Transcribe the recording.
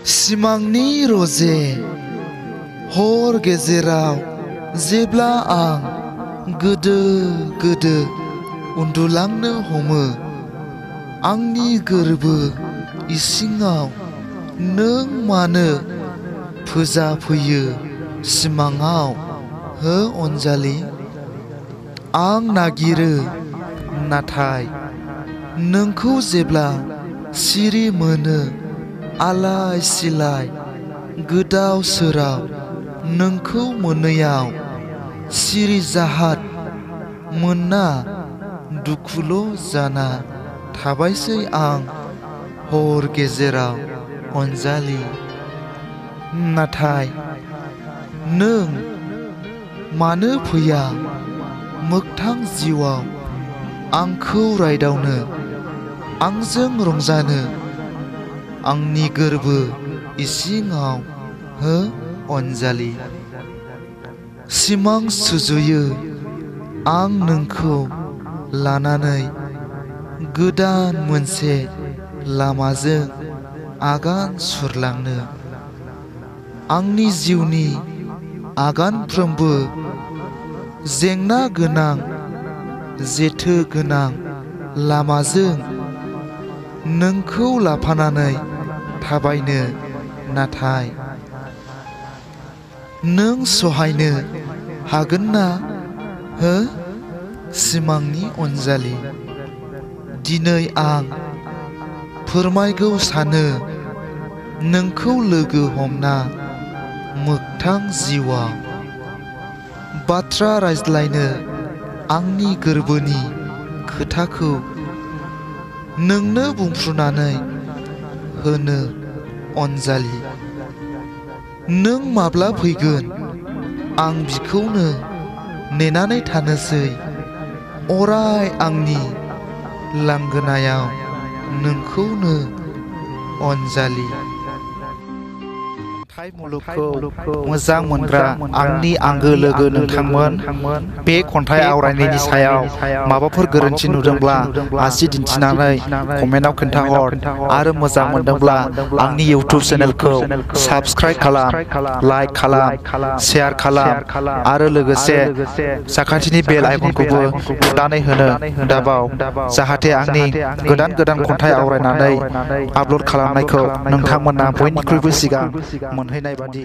सिमांनि रजे हर गेजेराव जेब्ला आं गोदो गोदो उन्दुलांनो हमो आंनि गोरबो इसिङाव नों मानो फोजा फैयो सिमाङाव हो अनजालि आं नागिरो नाथाय नोंखौ जेब्ला सिरि मोनो आलाय सिलाय गोदाव सोराव नोंखौ मोनैयाव सिरि जाहाथ मोनना दुखुल' जाना थाबायसै आं हर गेजेराव अनजालि नाथाय नों मानो फैया मोगथां जिउआव आंखौ रायदावनो आंजों रंजानो आंनि गोरबो इसिङाव हो अनजालि सिमां सुजुयो आं नोंखौ लानानै गोदान मोनसे लामाजों आगान सुरलांनो आंनि जिउनि आगानफ्रोमबो जेंना गोनां जेथो गोनां लामाजों नोंखौ लाफानानै थाबायनो नाथाय नों सहायनो हागोन ना हो सिमांनि अनजालि दिनै आं फोरमायगौ सानो नोंखौ लोगो हमना मोगथां जिउआव बाथ्रा रायज्लायनो आंनि गोरबोनि खोथाखौ नोंनो बुंफ्रुनानै होनो अनजालि नों माब्ला फैगोन आं बिखौनो नेनानै थानोसै अराय आंनि लांगोनायाव नोंखौनो अनजालि मुलुगखौ मोजां मोनग्रा आंनि आंगो लोगो नोंथांमोन बे खन्थाइ आवरायनायनि सायाव माबाफोर गोरोन्थि नुदोंब्ला आसि दिन्थिनानै कमेन्टआव खोन्थाहर आरो मोजां मोनदोंब्ला आंनि इउटिउब चेनेलखौ साबस्क्राइब खालाम लाइक खालाम शेयार खालाम आरो लोगोसे साखाथिनि बेल आइकनखौबो थुनानै होनो दाबाव जाहाथे आंनि गोदान गोदान खन्थाइ आवरायनानै आपल'ड खालामनायखौ नोंथांमोना बयनिख्रुइबो सिगां मोनहैनाय बादि